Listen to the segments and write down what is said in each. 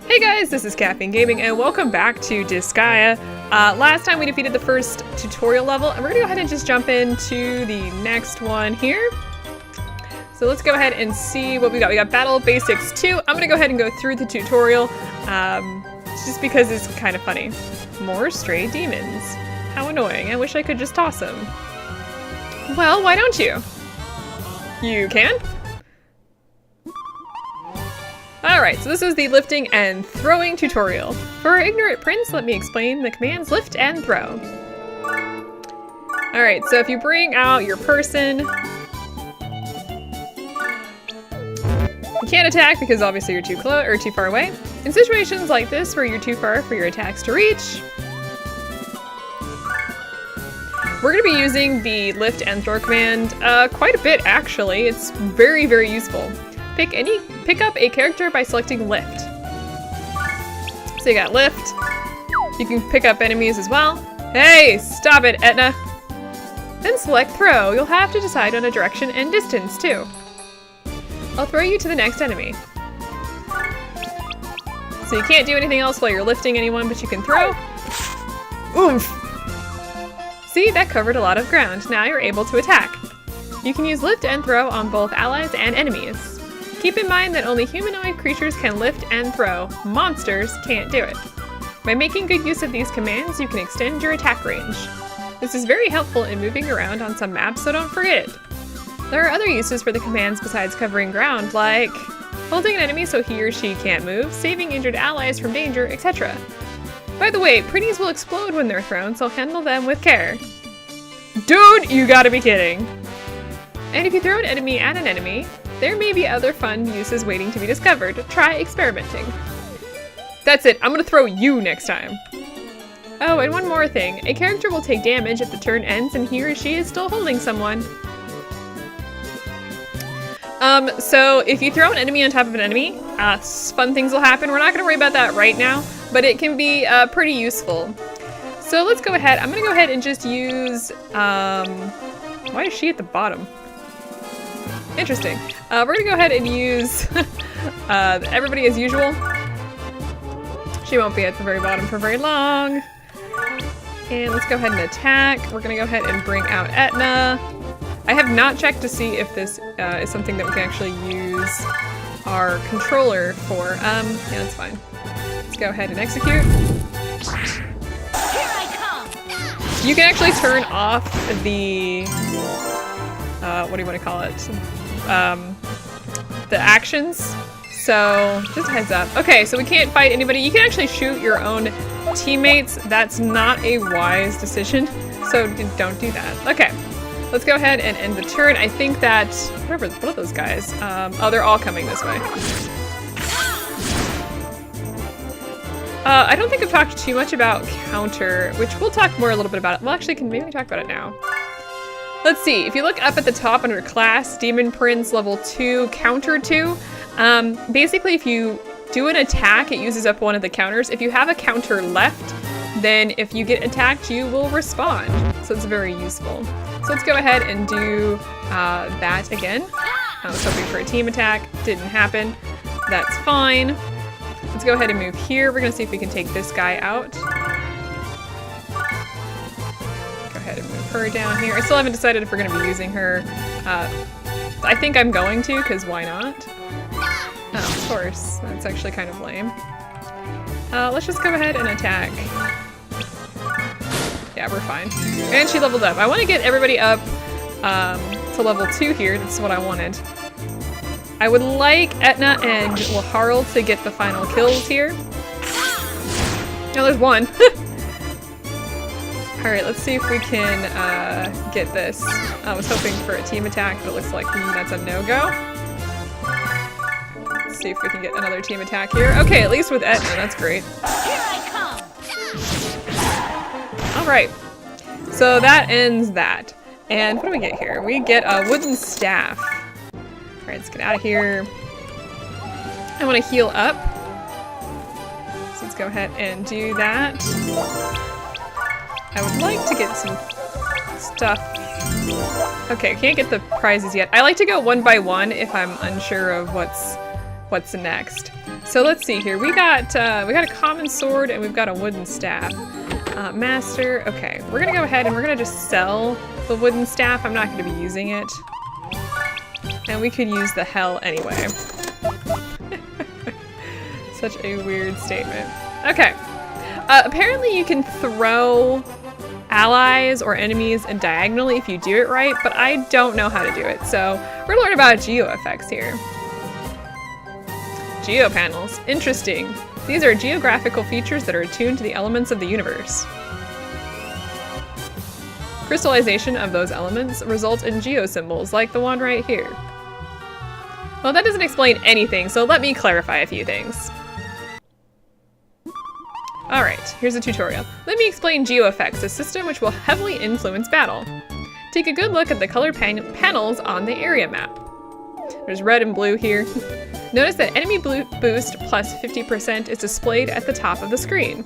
Hey guys, this is Caffeine Gaming and welcome back to Disgaea. Last time we defeated the first tutorial level and we're gonna go ahead and just jump into the next one here. So let's go ahead and see what we got. We got Battle Basics 2. I'm gonna go ahead and go through the tutorial just because it's kind of funny. More stray demons. How annoying. I wish I could just toss them. Well, why don't you? You can? Alright, so this is the lifting and throwing tutorial. For our ignorant prince, let me explain the commands lift and throw. Alright, so if you bring out your person, you can't attack because obviously you're too close or too far away. In situations like this where you're too far for your attacks to reach, we're going to be using the lift and throw command quite a bit actually. It's very, very useful. Pick up a character by selecting lift. So you got lift. You can pick up enemies as well. Hey, stop it, Etna. Then select throw. You'll have to decide on a direction and distance too. I'll throw you to the next enemy. So you can't do anything else while you're lifting anyone, but you can throw. Oomph! See, that covered a lot of ground. Now you're able to attack. You can use lift and throw on both allies and enemies. Keep in mind that only humanoid creatures can lift and throw. Monsters can't do it. By making good use of these commands, you can extend your attack range. This is very helpful in moving around on some maps, so don't forget it. There are other uses for the commands besides covering ground, like holding an enemy so he or she can't move, saving injured allies from danger, etc. By the way, Prinnies will explode when they're thrown, so handle them with care. Dude, you gotta be kidding! And if you throw an enemy at an enemy, there may be other fun uses waiting to be discovered. Try experimenting. That's it, I'm gonna throw you next time. Oh, and one more thing. A character will take damage if the turn ends and he or she is still holding someone. So if you throw an enemy on top of an enemy, fun things will happen. We're not gonna worry about that right now, but it can be pretty useful. So let's go ahead. I'm gonna go ahead and just use, why is she at the bottom? Interesting. We're gonna go ahead and use everybody as usual. She won't be at the very bottom for very long. And let's go ahead and attack. We're gonna go ahead and bring out Etna. I have not checked to see if this is something that we can actually use our controller for. Yeah, that's fine. Let's go ahead and execute. Here I come. You can actually turn off the, what do you want to call it? The actions. So just a heads up. Okay, so we can't fight anybody. You can actually shoot your own teammates. That's not a wise decision. So don't do that. Okay, let's go ahead and end the turn. I think that, what are those guys? Oh, they're all coming this way. I don't think I've talked too much about counter, which we'll talk more a little bit about it. Well, actually, can maybe talk about it now. Let's see, if you look up at the top under class, Demon Prince level 2, counter 2, basically if you do an attack, it uses up one of the counters. If you have a counter left, then if you get attacked, you will respond. So it's very useful. So let's go ahead and do that again. I was hoping for a team attack, didn't happen. That's fine. Let's go ahead and move here. We're gonna see if we can take this guy out. And move her down here. I still haven't decided if we're going to be using her. I think I'm going to, because why not? Oh, of course. That's actually kind of lame. Let's just go ahead and attack. Yeah, we're fine. And she leveled up. I want to get everybody up to level 2 here. That's what I wanted. I would like Etna and Laharl to get the final kills here. No, there's one. Alright, let's see if we can get this. I was hoping for a team attack, but it looks like that's a no-go. Let's see if we can get another team attack here. Okay, at least with Etna, that's great. Here I come. Alright, so that ends that. And what do we get here? We get a wooden staff. Alright, let's get out of here. I want to heal up. So let's go ahead and do that. I would like to get some stuff. Okay, can't get the prizes yet. I like to go one by one if I'm unsure of what's what's next. So let's see here. We got a common sword and we've got a wooden staff. Master. Okay, we're gonna go ahead and we're gonna just sell the wooden staff. I'm not gonna be using it. And we could use the hell anyway. Such a weird statement. Okay. Apparently you can throw allies or enemies diagonally if you do it right, but I don't know how to do it. So we're gonna learn about geo effects here. Geo panels. Interesting. These are geographical features that are attuned to the elements of the universe. Crystallization of those elements results in geo symbols, like the one right here. Well, that doesn't explain anything, so let me clarify a few things. Alright, here's a tutorial. Let me explain geo effects, a system which will heavily influence battle. Take a good look at the colored panels on the area map. There's red and blue here. Notice that enemy boost plus 50% is displayed at the top of the screen.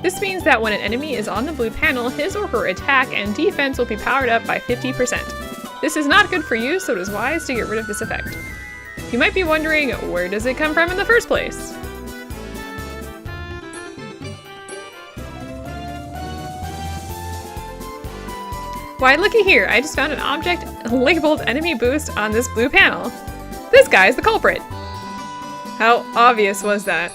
This means that when an enemy is on the blue panel, his or her attack and defense will be powered up by 50%. This is not good for you, so it is wise to get rid of this effect. You might be wondering, where does it come from in the first place? Why, looky here, I just found an object labeled enemy boost on this blue panel. This guy's the culprit. How obvious was that?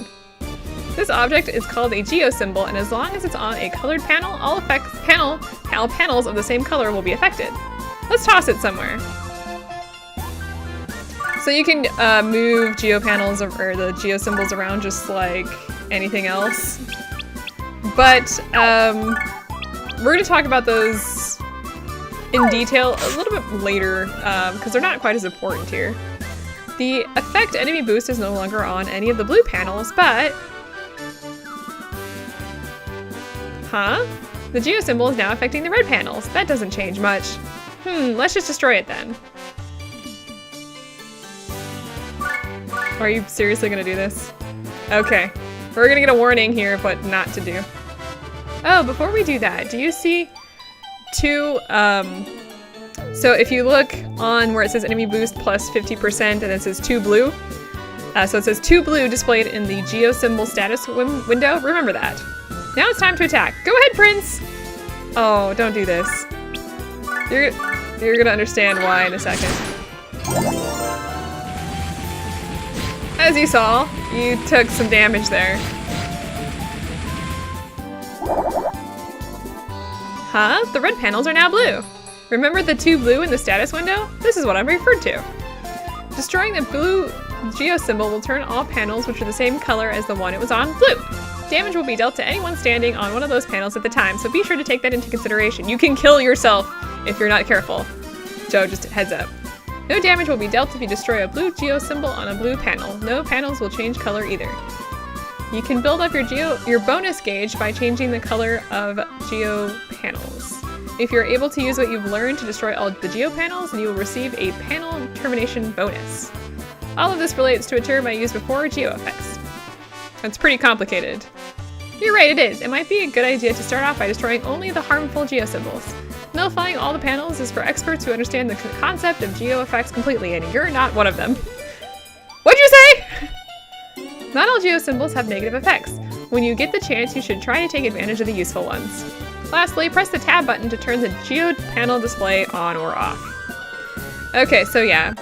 This object is called a geo symbol, and as long as it's on a colored panel, all panels of the same color will be affected. Let's toss it somewhere. So you can move geo panels or the geo symbols around just like anything else. But we're going to talk about those in detail a little bit later because they're not quite as important here. The effect enemy boost is no longer on any of the blue panels, but... Huh? The geo symbol is now affecting the red panels. That doesn't change much. Let's just destroy it then. Are you seriously gonna do this? Okay. We're gonna get a warning here of what not to do. Oh, before we do that, do you see two, so if you look on where it says enemy boost plus 50% and it says 2 blue, so it says 2 blue displayed in the geo symbol status window, remember that. Now it's time to attack. Go ahead, Prince! Oh, don't do this. You're gonna understand why in a second. As you saw, you took some damage there. Huh? The red panels are now blue. Remember the 2 blue in the status window? This is what I'm referred to. Destroying the blue geo symbol will turn all panels which are the same color as the one it was on blue. Damage will be dealt to anyone standing on one of those panels at the time, so be sure to take that into consideration. You can kill yourself if you're not careful. Joe, just heads up. No damage will be dealt if you destroy a blue geo symbol on a blue panel. No panels will change color either. You can build up your bonus gauge by changing the color of geo panels. If you're able to use what you've learned to destroy all the geo panels, then you will receive a panel termination bonus. All of this relates to a term I used before, geo effects. It's pretty complicated. You're right, it is. It might be a good idea to start off by destroying only the harmful geo symbols. Nullifying all the panels is for experts who understand the concept of geo effects completely, and you're not one of them. What'd you say? Not all geo symbols have negative effects. When you get the chance, you should try to take advantage of the useful ones. Lastly, press the tab button to turn the geo panel display on or off. Okay, so yeah.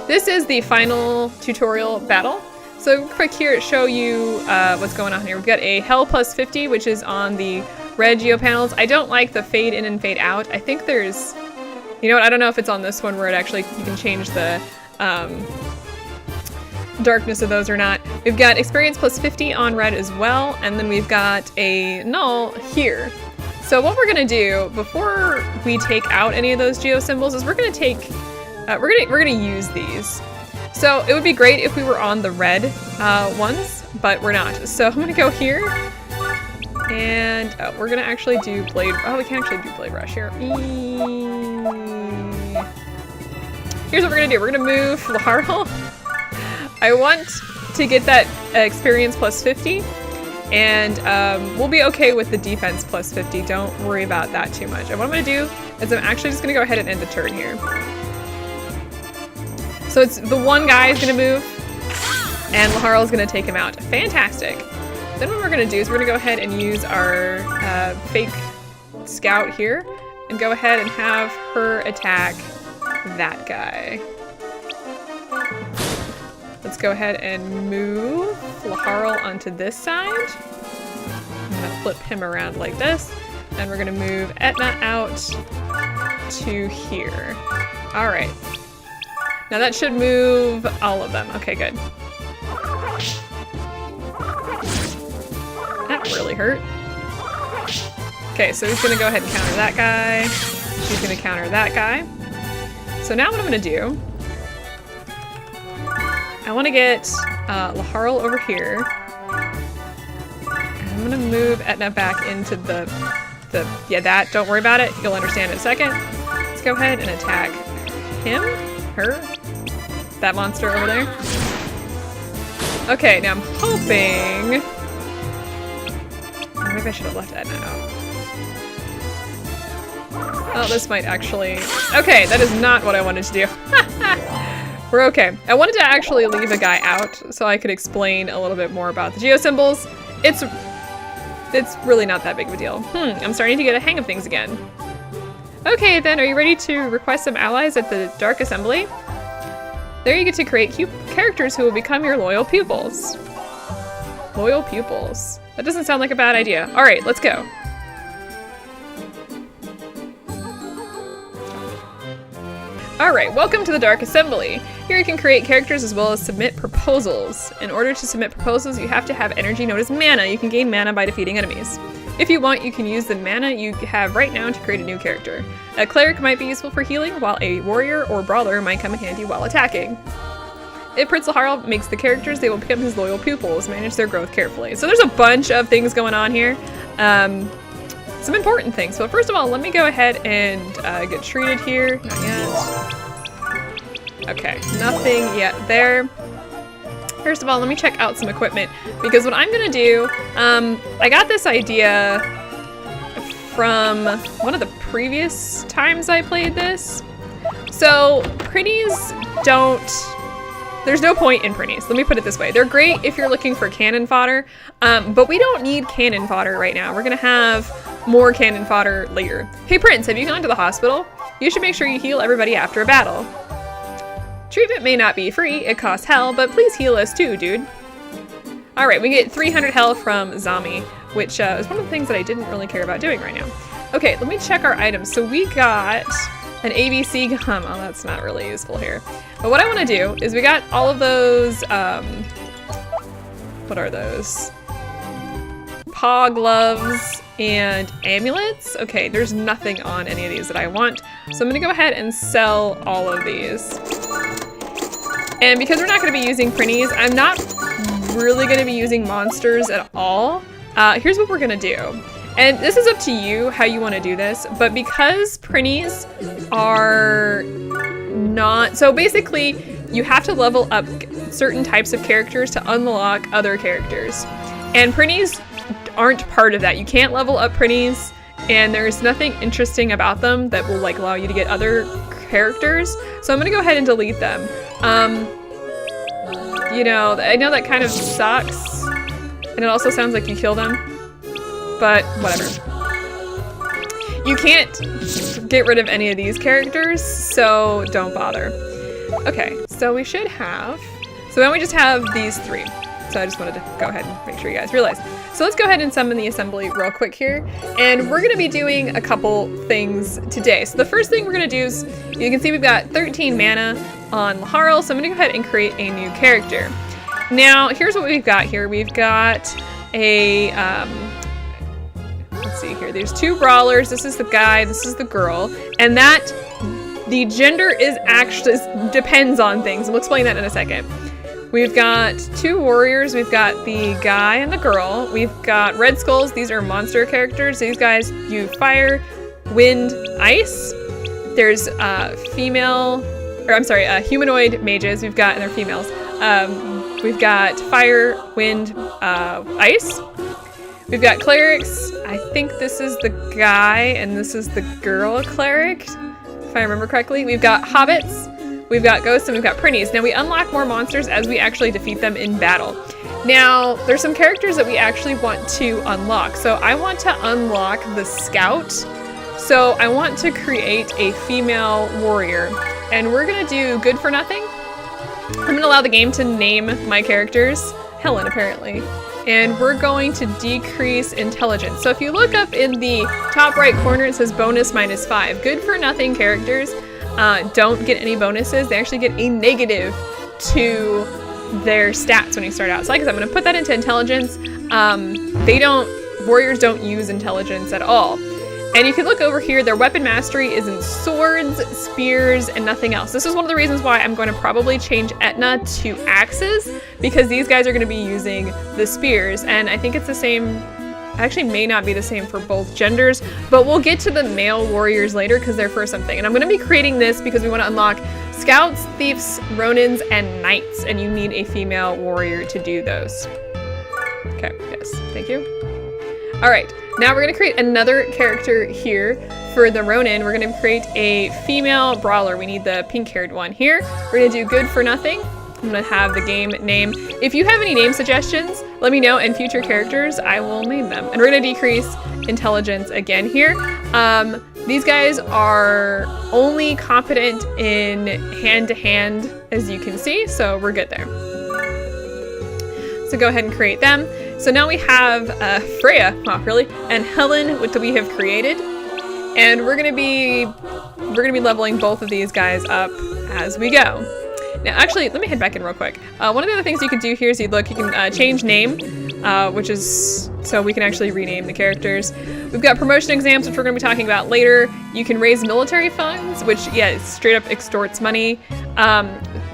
This is the final tutorial battle. So quick here to show you what's going on here. We've got a hell plus 50, which is on the red geo panels. I don't like the fade in and fade out. I think there's, you know what, I don't know if it's on this one where it actually, you can change the darkness of those or not. We've got experience plus 50 on red as well, and then we've got a null here. So what we're gonna do before we take out any of those geo symbols is we're gonna take, we're gonna use these. So it would be great if we were on the red ones, but we're not. So I'm gonna go here, and we're gonna actually do blade. Oh, we can't actually do blade rush here. Here's what we're gonna do. We're gonna move Laharl. I want to get that experience plus 50, and we'll be okay with the defense plus 50. Don't worry about that too much. And what I'm gonna do is I'm actually just gonna go ahead and end the turn here. So it's the one guy is gonna move. And Laharl is going to take him out. Fantastic. Then what we're going to do is we're going to go ahead and use our fake scout here and go ahead and have her attack that guy. Let's go ahead and move Laharl onto this side. I'm going to flip him around like this. And we're going to move Etna out to here. All right. Now that should move all of them. Okay, good. That really hurt. Okay, so he's gonna go ahead and counter that guy. She's gonna counter that guy. So now what I'm gonna do, I wanna get Laharl over here. And I'm gonna move Etna back into that, don't worry about it. You'll understand in a second. Let's go ahead and attack him, her, that monster over there. Okay, now I'm hoping... Oh, maybe I should have left Etna out. Oh, this might actually... Okay, that is not what I wanted to do. We're okay. I wanted to actually leave a guy out so I could explain a little bit more about the geosymbols. It's really not that big of a deal. I'm starting to get a hang of things again. Okay, then, are you ready to request some allies at the Dark Assembly? There you get to create cute characters who will become your loyal pupils. Loyal pupils. That doesn't sound like a bad idea. All right, let's go. All right, welcome to the Dark Assembly. Here you can create characters as well as submit proposals. In order to submit proposals, you have to have energy known as mana. You can gain mana by defeating enemies. If you want, you can use the mana you have right now to create a new character. A cleric might be useful for healing, while a warrior or brawler might come in handy while attacking. If Prince Laharl makes the characters, they will become his loyal pupils. Manage their growth carefully. So there's a bunch of things going on here. Some important things. But first of all, let me go ahead and get treated here. Not yet. Okay, nothing yet there. First of all, let me check out some equipment, because what I'm gonna do, I got this idea from one of the previous times I played this. So Prinnies there's no point in Prinnies. Let me put it this way. They're great if you're looking for cannon fodder, but we don't need cannon fodder right now. We're gonna have more cannon fodder later. Hey Prince, have you gone to the hospital? You should make sure you heal everybody after a battle. Treatment may not be free, it costs hell, but please heal us too, dude. Alright, we get 300 health from Zami, which is one of the things that I didn't really care about doing right now. Okay, let me check our items. So we got an ABC gum. Oh, that's not really useful here. But what I want to do is we got all of those, what are those? Paw gloves and amulets. Okay, there's nothing on any of these that I want. So I'm gonna go ahead and sell all of these. And because we're not gonna be using Prinnies, I'm not really gonna be using monsters at all. Here's what we're gonna do. And this is up to you how you wanna do this, but because Prinnies are not, so basically you have to level up certain types of characters to unlock other characters. And Prinnies aren't part of that. You can't level up Prinnies, and there's nothing interesting about them that will like allow you to get other characters. So I'm gonna go ahead and delete them. You know, I know that kind of sucks, and it also sounds like you kill them, but whatever. You can't get rid of any of these characters, so don't bother. Okay, so we should have, so now we just have these three. So I just wanted to go ahead and make sure you guys realize. So let's go ahead and summon the assembly real quick here. And we're gonna be doing a couple things today. So the first thing we're gonna do is, you can see we've got 13 mana on Laharl, so I'm gonna go ahead and create a new character. Now, here's what we've got here. We've got a, let's see here, there's two brawlers. This is the guy, this is the girl. And that, the gender is actually, depends on things. We'll explain that in a second. We've got two warriors. We've got the guy and the girl. We've got red skulls. These are monster characters. These guys use fire, wind, ice. There's humanoid mages. We've got, and they're females. We've got fire, wind, ice. We've got clerics. I think this is the guy and this is the girl cleric, if I remember correctly. We've got hobbits. we've got ghosts, and we've got Prinnies. Now we unlock more monsters as we actually defeat them in battle. Now, there's some characters that we actually want to unlock. So I want to unlock the Scout. So I want to create a female warrior. And we're gonna do good for nothing. I'm gonna allow the game to name my characters. Helen, apparently. And we're going to decrease intelligence. So if you look up in the top right corner, it says bonus -5. Good for nothing characters don't get any bonuses. They actually get a negative to their stats when you start out. So like I said, I'm gonna put that into intelligence. Warriors don't use intelligence at all. And you can look over here, their weapon mastery is in swords, spears, and nothing else. This is one of the reasons why I'm going to probably change Etna to axes, because these guys are going to be using the spears. And I think it's the same, actually may not be the same for both genders, but we'll get to the male warriors later because they're for something. And I'm going to be creating this because we want to unlock scouts, thieves, ronins, and knights. And you need a female warrior to do those. Okay, yes, thank you. All right. Now we're going to create another character here for the Ronin. We're going to create a female brawler. We need the pink-haired one here. We're going to do good for nothing. I'm going to have the game name. If you have any name suggestions, let me know, and future characters, I will name them. And we're going to decrease intelligence again here. These guys are only competent in hand-to-hand, as you can see, so we're good there. So go ahead and create them. So now we have Freya, not really, and Helen, which we have created, and we're gonna be leveling both of these guys up as we go. Now, actually, let me head back in real quick. One of the other things you can do here is you can change name, which is so we can actually rename the characters. We've got promotion exams, which we're gonna be talking about later. You can raise military funds, which yeah, straight up extorts money.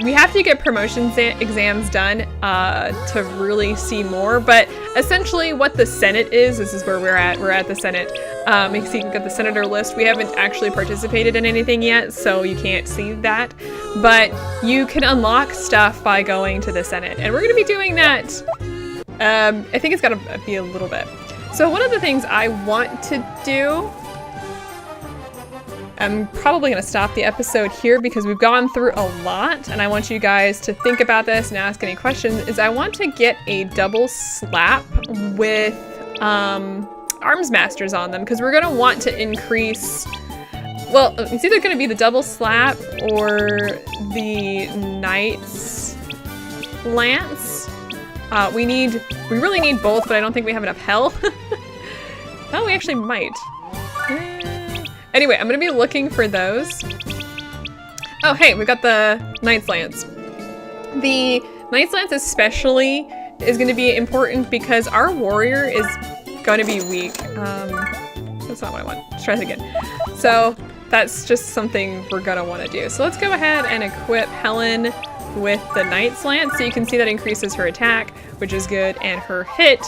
We have to get promotion exams done to really see more, but essentially what the Senate is, this is where we're at the Senate. You can see you can get the senator list. We haven't actually participated in anything yet, so you can't see that, but you can unlock stuff by going to the Senate, and we're gonna be doing that. I think it's gotta be a little bit. So one of the things I want to do, I'm probably going to stop the episode here because we've gone through a lot, and I want you guys to think about this and ask any questions, is I want to get a double slap with arms masters on them, because we're going to want to increase, well, it's either going to be the double slap or the knight's lance. We really need both, but I don't think we have enough hell. Oh, we actually might. Anyway, I'm gonna be looking for those. Oh, hey, we got the Knight's Lance. The Knight's Lance especially is gonna be important because our warrior is gonna be weak. That's not what I want. Let's try this again. So that's just something we're gonna wanna do. So let's go ahead and equip Helen with the Knight's Lance. So you can see that increases her attack, which is good, and her hit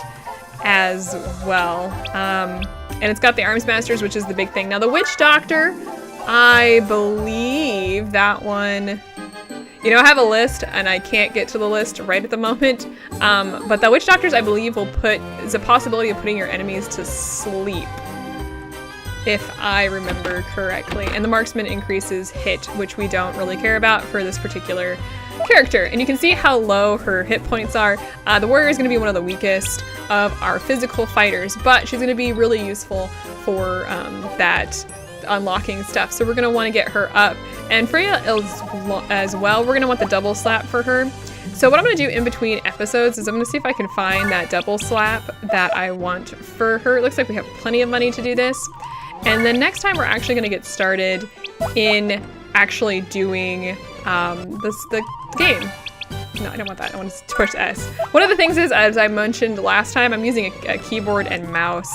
as well. And it's got the Arms Masters, which is the big thing. Now the Witch Doctor, I believe that one, you know, I have a list and I can't get to the list right at the moment. But the Witch Doctors, I believe, is a possibility of putting your enemies to sleep, if I remember correctly. And the Marksman increases hit, which we don't really care about for this particular character. And you can see how low her hit points are. The warrior is going to be one of the weakest of our physical fighters, but she's going to be really useful for that unlocking stuff. So we're going to want to get her up. And Freya as well, we're going to want the double slap for her. So what I'm going to do in between episodes is I'm going to see if I can find that double slap that I want for her. It looks like we have plenty of money to do this. And then next time we're actually going to get started in actually doing the game. No, I don't want that. I want to push S. One of the things is, as I mentioned last time, I'm using a keyboard and mouse.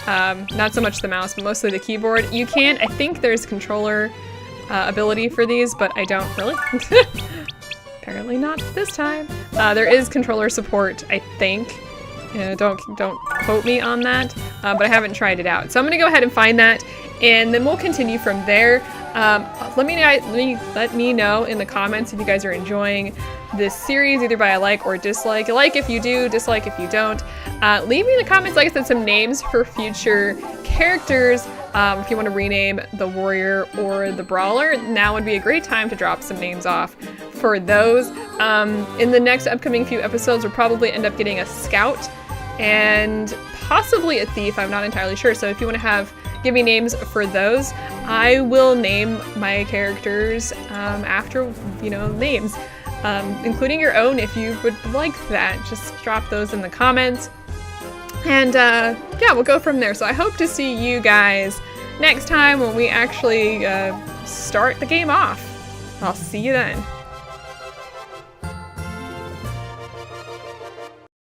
Not so much the mouse, but mostly the keyboard. You can, I think there's controller ability for these, but I don't really. Apparently not this time. There is controller support, I think. Don't quote me on that, but I haven't tried it out. So I'm gonna go ahead and find that, and then we'll continue from there. Let me know in the comments if you guys are enjoying this series, either by a like or dislike. Like if you do, dislike if you don't. Leave me in the comments, like I said, some names for future characters If you want to rename the warrior or the brawler, now would be a great time to drop some names off for those. In the next upcoming few episodes, we'll probably end up getting a scout and possibly a thief. I'm not entirely sure. So if you want to give me names for those, I will name my characters after, names, including your own if you would like that. Just drop those in the comments. And yeah, we'll go from there. So I hope to see you guys next time when we actually start the game off. I'll see you then.